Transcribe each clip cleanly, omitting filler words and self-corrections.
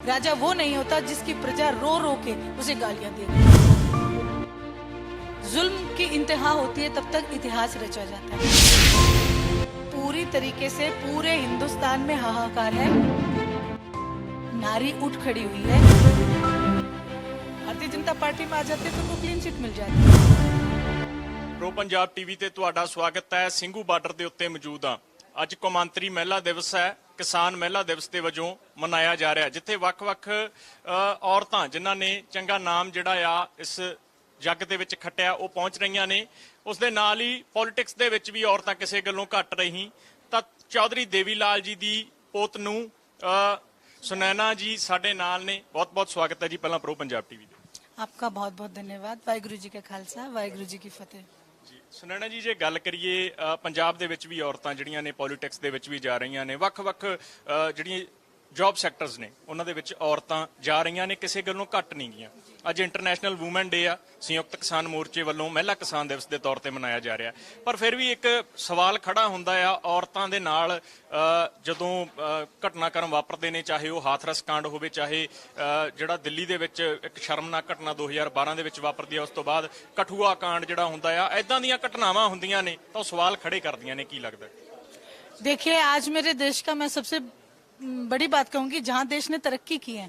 राजा वो नहीं होता जिसकी प्रजा रो रो के उसे गालियां दे रही है। जुल्म की इंतहा होती है तब तक इतिहास रचा जाता है। पूरी तरीके से पूरे हिंदुस्तान में हाहाकार है। नारी उठ खड़ी हुई है। भारतीय जनता पार्टी में आ जाते तो उनको क्लीन चिट मिल जाती है। ਪ੍ਰੋ ਪੰਜਾਬ ਟੀਵੀ ਤੇ ਤੁਹਾਡਾ ਸਵਾਗਤ ਹੈ। ਸਿੰਘੂ ਬਾਰਡਰ ਦੇ ਉੱਤੇ ਮੌਜੂਦ ਹਾਂ। ਅੱਜ ਕੌਮਾਂਤਰੀ ਮਹਿਲਾ ਦਿਵਸ ਹੈ। ਕਿਸਾਨ ਮਹਿਲਾ ਦਿਵਸ ਦੇ ਵਜੋਂ ਮਨਾਇਆ ਜਾ ਰਿਹਾ, ਜਿੱਥੇ ਵੱਖ-ਵੱਖ ਔਰਤਾਂ ਜਿਨ੍ਹਾਂ ਨੇ ਚੰਗਾ ਨਾਮ ਜਿਹੜਾ ਆ ਇਸ ਜੱਗ ਦੇ ਵਿੱਚ ਖੱਟਿਆ ਉਹ ਪਹੁੰਚ ਰਹੀਆਂ ਨੇ। ਉਸ ਦੇ ਨਾਲ ਹੀ ਪੋਲਿਟਿਕਸ ਦੇ ਵਿੱਚ ਵੀ ਔਰਤਾਂ ਕਿਸੇ ਗੱਲੋਂ ਘੱਟ ਰਹੀ ਤਾਂ ਚੌਧਰੀ ਦੇਵੀ ਲਾਲ ਜੀ ਦੀ ਪੋਤ ਨੂੰ ਸੁਨੈਨਾ ਜੀ ਸਾਡੇ ਨਾਲ ਨੇ। ਬਹੁਤ-ਬਹੁਤ ਸਵਾਗਤ ਹੈ ਜੀ ਪਹਿਲਾਂ ਪ੍ਰੋ ਪੰਜਾਬ ਟੀਵੀ ਦੇ। आपका बहुत बहुत धन्यवाद। वाहिगुरु जी का खालसा, वाहिगुरु जी की फतेह। ਜੀ ਸੁਨੈਨਾ ਜੀ, ਜੇ ਗੱਲ ਕਰੀਏ ਪੰਜਾਬ ਦੇ ਵਿੱਚ ਵੀ ਔਰਤਾਂ ਜਿਹੜੀਆਂ ਨੇ ਪੋਲਿਟਿਕਸ ਦੇ ਵਿੱਚ ਵੀ ਜਾ ਰਹੀਆਂ ਨੇ, ਵੱਖ-ਵੱਖ ਜਿਹੜੀਆਂ ਜੌਬ ਸੈਕਟਰਸ ਨੇ ਉਹਨਾਂ ਦੇ ਵਿੱਚ ਔਰਤਾਂ ਜਾ ਰਹੀਆਂ ਨੇ, ਕਿਸੇ ਗੱਲੋਂ ਘੱਟ ਨਹੀਂ ਗਈਆਂ। ਅੱਜ ਇੰਟਰਨੈਸ਼ਨਲ ਵੂਮਨ ਡੇ ਆ, ਸੰਯੁਕਤ ਕਿਸਾਨ ਮੋਰਚੇ ਵੱਲੋਂ ਮਹਿਲਾ ਕਿਸਾਨ ਦਿਵਸ ਦੇ ਤੌਰ ਤੇ ਮਨਾਇਆ ਜਾ ਰਿਹਾ, ਪਰ ਫਿਰ ਵੀ ਇੱਕ ਸਵਾਲ ਖੜਾ ਹੁੰਦਾ ਆ ਔਰਤਾਂ ਦੇ ਨਾਲ ਜਦੋਂ ਘਟਨਾਕ੍ਰਮ ਵਾਪਰਦੇ ਨੇ, ਚਾਹੇ ਉਹ ਹਾਥਰਸ ਕਾਂਡ ਹੋਵੇ, ਚਾਹੇ ਜਿਹੜਾ ਦਿੱਲੀ ਦੇ ਵਿੱਚ ਇੱਕ ਸ਼ਰਮਨਾਕ ਘਟਨਾ 2012 ਦੇ ਵਿੱਚ ਵਾਪਰਦੀ ਆ, ਉਸ ਤੋਂ ਬਾਅਦ ਕਠੂਆ ਕਾਂਡ ਜਿਹੜਾ ਹੁੰਦਾ ਆ, ਐਦਾਂ ਦੀਆਂ ਘਟਨਾਵਾਂ ਹੁੰਦੀਆਂ ਨੇ ਤਾਂ ਉਹ ਸਵਾਲ ਖੜੇ ਕਰਦੀਆਂ ਨੇ। ਕੀ ਲੱਗਦਾ? देखिए, आज मेरे देश का मैं सबसे बड़ी बात कहूंगी, जहां देश ने तरक्की की है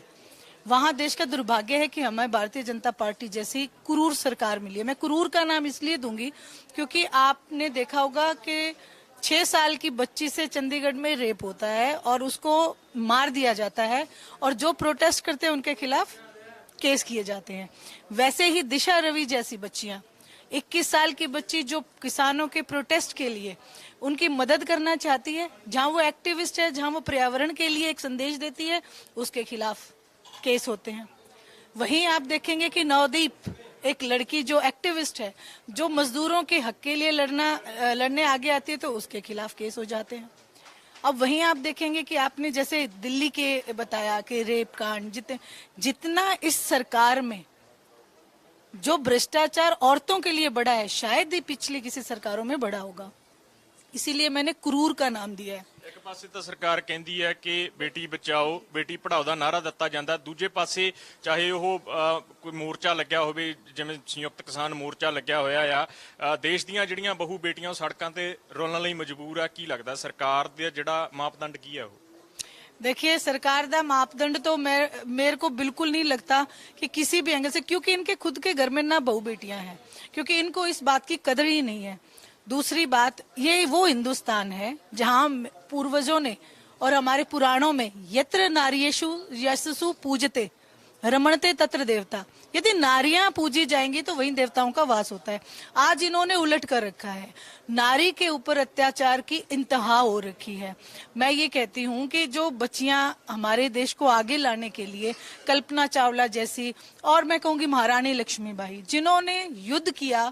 वहां देश का दुर्भाग्य है कि हमें भारतीय जनता पार्टी जैसी क्रूर सरकार मिली है। मैं क्रूर का नाम इसलिए दूंगी क्योंकि आपने देखा होगा कि 6 साल की बच्ची से चंडीगढ़ में रेप होता है और उसको मार दिया जाता है, और जो प्रोटेस्ट करते हैं उनके खिलाफ केस किए जाते हैं। वैसे ही दिशा रवि जैसी बच्चियां, 21 साल की बच्ची जो किसानों के प्रोटेस्ट के लिए उनकी मदद करना चाहती है, जहां वो एक्टिविस्ट है, जहां वो पर्यावरण के लिए एक संदेश देती है, उसके खिलाफ केस होते हैं। वहीं आप देखेंगे कि नवदीप, एक लड़की जो एक्टिविस्ट है, जो मजदूरों के हक के लिए लड़ने आगे आती है, तो उसके खिलाफ केस हो जाते हैं। अब वहीं आप देखेंगे कि आपने जैसे दिल्ली के बताया कि रेप कांड, जितना इस सरकार में जो भ्रष्टाचार औरतों के लिए बढ़ा है, शायद ही पिछली किसी सरकारों में बढ़ा होगा। इसीलिए मैंने क्रूर का नाम दिया है। ਇੱਕ ਪਾਸੇ ਤਾਂ ਸਰਕਾਰ ਕਹਿੰਦੀ ਹੈ ਕਿ ਬੇਟੀ ਬਚਾਓ ਬੇਟੀ ਪੜਾਓ ਦਾ ਨਾਰਾ ਦਿੱਤਾ ਜਾਂਦਾ, ਦੂਜੇ ਪਾਸੇ ਚਾਹੇ ਉਹ ਕੋਈ ਮੋਰਚਾ ਲੱਗਿਆ ਹੋਵੇ, ਜਿਵੇਂ ਸੰਯੁਕਤ ਕਿਸਾਨ ਮੋਰਚਾ ਲੱਗਿਆ ਹੋਇਆ ਆ, ਦੇਸ਼ ਦੀਆਂ ਜਿਹੜੀਆਂ ਬਹੂ ਬੇਟੀਆਂ ਉਹ ਸੜਕਾਂ ਤੇ ਰੋਲਣ ਲਈ ਮਜਬੂਰ ਆ। ਕੀ ਲੱਗਦਾ ਸਰਕਾਰ ਦਾ ਜਿਹੜਾ ਮਾਪਦੰਡ ਕੀ ਹੈ ਉਹ? देखिए, सरकार का मापदंड तो मेरे को बिल्कुल नहीं लगता कि किसी भी एंगल से, क्योंकि इनके खुद के घर में ना बहू बेटियां हैं, क्योंकि इनको इस बात की कदर ही नहीं है। दूसरी बात, ये वो हिंदुस्तान है जहां पूर्वजों ने और हमारे पुराणों में यत्र नार्येषु यशसु पूजते रमणते तत्र देवता, यदि नारियां पूजी जाएंगी तो वहीं देवताओं का वास होता है। आज इन्होंने उलट कर रखा है, नारी के ऊपर अत्याचार की इंतहा हो रखी है। मैं ये कहती हूँ कि जो बच्चियां हमारे देश को आगे लाने के लिए, कल्पना चावला जैसी, और मैं कहूँगी महारानी लक्ष्मीबाई, जिन्होंने युद्ध किया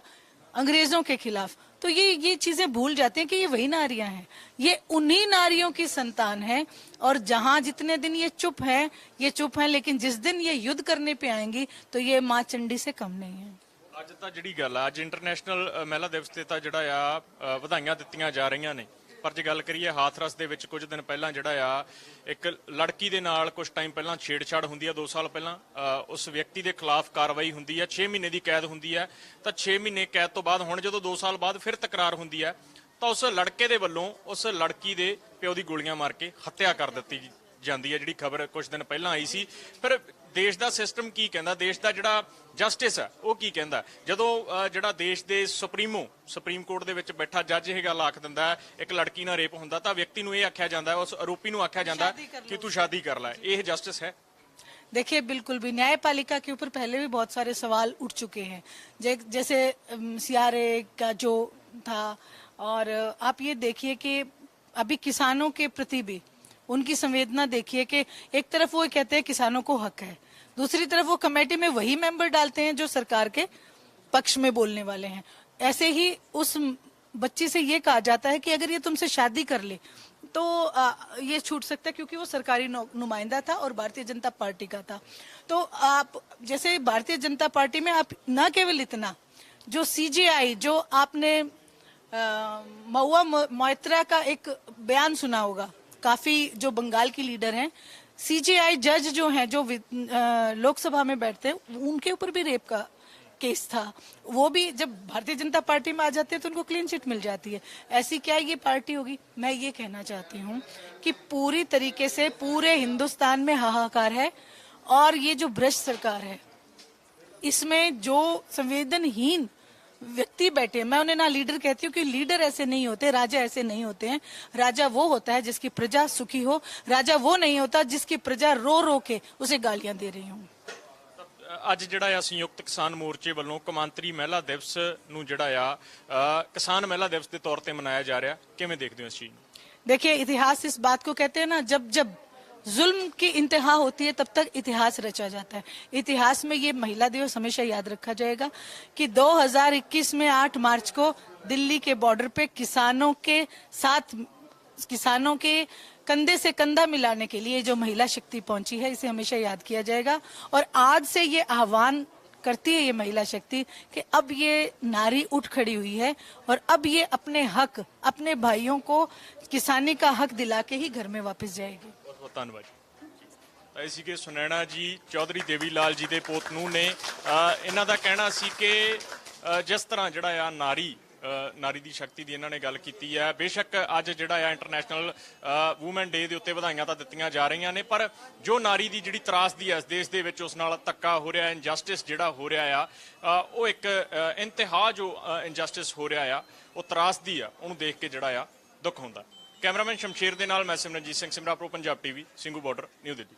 अंग्रेजों के खिलाफ, तो ये चीजें भूल जाते हैं कि ये वही नारियां हैं, ये उन्हीं नारियों की संतान है। और जहां जितने दिन ये चुप है, लेकिन जिस दिन ये युद्ध करने पे आएंगी तो ये माँ चंडी से कम नहीं है। ਅੱਜ ਤਾਂ ਜਿਹੜੀ ਗੱਲ ਆ, ਅੱਜ ਇੰਟਰਨੈਸ਼ਨਲ ਮਹਿਲਾ ਦਿਵਸ ਤੇ ਤਾਂ ਜਿਹੜਾ ਆ ਵਧਾਈਆਂ ਦਿੱਤੀਆਂ ਜਾ ਰਹੀਆਂ ਨੇ, ਪਰ ਜੇ ਗੱਲ ਕਰੀਏ ਹਾਥਰਸ ਦੇ ਵਿੱਚ ਕੁਝ ਦਿਨ ਪਹਿਲਾਂ ਜਿਹੜਾ ਆ ਇੱਕ ਲੜਕੀ ਦੇ ਨਾਲ ਕੁਝ ਟਾਈਮ ਪਹਿਲਾਂ ਛੇੜਛਾੜ ਹੁੰਦੀ ਆ, 2 ਸਾਲ ਪਹਿਲਾਂ ਉਸ ਵਿਅਕਤੀ ਦੇ ਖਿਲਾਫ ਕਾਰਵਾਈ ਹੁੰਦੀ ਆ, 6 ਮਹੀਨੇ ਦੀ ਕੈਦ ਹੁੰਦੀ ਆ, ਤਾਂ 6 ਮਹੀਨੇ ਕੈਦ ਤੋਂ ਬਾਅਦ ਹੁਣ ਜਦੋਂ 2 ਸਾਲ ਬਾਅਦ ਫਿਰ ਤਕਰਾਰ ਹੁੰਦੀ ਆ ਤਾਂ ਉਸ ਲੜਕੇ ਦੇ ਵੱਲੋਂ ਉਸ ਲੜਕੀ ਦੇ ਪਿਓ ਦੀ ਗੋਲੀਆਂ ਮਾਰ ਕੇ ਹੱਤਿਆ ਕਰ ਦਿੱਤੀ ਜਾਂਦੀ ਹੈ, ਜਿਹੜੀ ਖਬਰ ਕੁਝ ਦਿਨ ਪਹਿਲਾਂ ਆਈ ਸੀ। ਫਿਰ ਦੇਸ਼ ਦਾ ਸਿਸਟਮ ਕੀ ਕਹਿੰਦਾ, ਦੇਸ਼ ਦਾ ਜਿਹੜਾ ਜਸਟਿਸ ਹੈ ਉਹ ਕੀ ਕਹਿੰਦਾ, ਜਦੋਂ ਜਿਹੜਾ ਦੇਸ਼ ਦੇ ਸੁਪਰੀਮ ਕੋਰਟ ਦੇ ਵਿੱਚ ਬੈਠਾ ਜੱਜ ਇਹ ਗੱਲ ਆਖ ਦਿੰਦਾ ਇੱਕ ਲੜਕੀ ਨਾਲ ਰੇਪ ਹੁੰਦਾ ਤਾਂ ਵਿਅਕਤੀ ਨੂੰ ਇਹ ਆਖਿਆ ਜਾਂਦਾ, ਉਸ ਆਰੋਪੀ ਨੂੰ ਆਖਿਆ ਜਾਂਦਾ ਕਿ ਤੂੰ ਸ਼ਾਦੀ ਕਰ ਲੈ। ਇਹ ਜਸटिस है? देखिए, बिल्कुल भी। न्यायपालिका के ऊपर पहले भी बहुत सारे सवाल उठ चुके हैं, जैसे सियारे का जो था, और आप ये देखिए कि अभी किसानों के प्रति भी उनकी संवेदना देखिए कि एक तरफ वो कहते हैं किसानों को हक है, दूसरी तरफ वो कमेटी में वही मेंबर डालते हैं जो सरकार के पक्ष में बोलने वाले हैं। ऐसे ही उस बच्ची से ये कहा जाता है कि अगर ये तुमसे शादी कर ले तो ये छूट सकता है, क्योंकि वो सरकारी नुमाइंदा था और भारतीय जनता पार्टी का था। तो आप जैसे भारतीय जनता पार्टी में आप न केवल इतना, जो CJI, जो आपने महुआ मोइत्रा का एक बयान सुना होगा, काफी जो बंगाल की लीडर हैं, सीजेआई जज जो हैं, जो लोकसभा में बैठते हैं, उनके ऊपर भी रेप का केस था। वो भी जब भारतीय जनता पार्टी में आ जाते हैं तो उनको क्लीन चिट मिल जाती है। ऐसी क्या ये पार्टी होगी? मैं ये कहना चाहती हूँ कि पूरी तरीके से पूरे हिंदुस्तान में हाहाकार है, और ये जो भ्रष्ट सरकार है, इसमें जो संवेदनहीन व्यक्ति बैठे, मैं उन्हें ना लीडर कहती हूँ, कि लीडर ऐसे नहीं होते, राजा ऐसे नहीं होते हैं। राजा वो होता है जिसकी प्रजा सुखी हो, राजा वो नहीं होता जिसकी प्रजा रो रो के उसे गालियां दे रही हूँ। ਅੱਜ ਜਿਹੜਾ ਆ ਸੰਯੁਕਤ ਕਿਸਾਨ ਮੋਰਚੇ ਵੱਲੋਂ ਕੌਮਾਂਤਰੀ ਮਹਿਲਾ ਦਿਵਸ ਨੂੰ ਜਿਹੜਾ ਆ ਕਿਸਾਨ ਮਹਿਲਾ ਦਿਵਸ ਦੇ ਤੌਰ ਤੇ ਮਨਾਇਆ ਜਾ ਰਿਹਾ, ਕਿਵੇਂ ਦੇਖਦੇ ਹੋ ਇਸ ਚੀਜ਼ ਨੂੰ? देखिए, इतिहास इस बात को कहते हैं ना, जब जब जुल्म की इंतहा होती है तब तक इतिहास रचा जाता है। इतिहास में ये महिला दिवस हमेशा याद रखा जाएगा कि 2021 में 8 मार्च को दिल्ली के बॉर्डर पे किसानों के साथ, किसानों के कंधे से कंधा मिलाने के लिए जो महिला शक्ति पहुंची है, इसे हमेशा याद किया जाएगा। और आज से ये आह्वान करती है ये महिला शक्ति कि अब ये नारी उठ खड़ी हुई है, और अब ये अपने हक, अपने भाइयों को किसानी का हक दिला के ही घर में वापस जाएगी। ਬਹੁਤ ਬਹੁਤ ਧੰਨਵਾਦ। ਤਾਂ ਇਹ ਸੀਗੇ ਸੁਨੈਣਾ ਜੀ ਚੌਧਰੀ ਦੇਵੀ ਲਾਲ ਜੀ ਦੇ ਪੋਤ ਨੂੰ ਨੇ। ਇਹਨਾਂ ਦਾ ਕਹਿਣਾ ਸੀ ਕਿ ਜਿਸ ਤਰ੍ਹਾਂ ਜਿਹੜਾ ਆ ਨਾਰੀ ਦੀ ਸ਼ਕਤੀ ਦੀ ਇਹਨਾਂ ਨੇ ਗੱਲ ਕੀਤੀ ਹੈ, ਬੇਸ਼ੱਕ ਅੱਜ ਜਿਹੜਾ ਆ ਇੰਟਰਨੈਸ਼ਨਲ ਵੂਮਨ ਡੇ ਦੇ ਉੱਤੇ ਵਧਾਈਆਂ ਤਾਂ ਦਿੱਤੀਆਂ ਜਾ ਰਹੀਆਂ ਨੇ, ਪਰ ਜੋ ਨਾਰੀ ਦੀ ਜਿਹੜੀ ਤਰਾਸਦੀ ਹੈ ਇਸ ਦੇਸ਼ ਦੇ ਵਿੱਚ, ਉਸ ਨਾਲ ਧੱਕਾ ਹੋ ਰਿਹਾ, ਇਨਜਸਟਿਸ ਜਿਹੜਾ ਹੋ ਰਿਹਾ ਆ, ਉਹ ਇੱਕ ਇੰਤਹਾ ਜੋ ਇਨਜਸਟਿਸ ਹੋ ਰਿਹਾ ਆ, ਉਹ ਤਰਾਸਦੀ ਆ, ਉਹਨੂੰ ਦੇਖ ਕੇ ਜਿਹੜਾ ਆ ਦੁੱਖ ਹੁੰਦਾ। ਕੈਮਰਾਮੈਨ ਸ਼ਮਸ਼ੇਰ ਦੇ ਨਾਲ ਮੈਂ ਸਿਮਰਨਜੀਤ ਸਿੰਘ, ਸਿਮਰਾ Pro Punjab TV, Singhu border, New Delhi.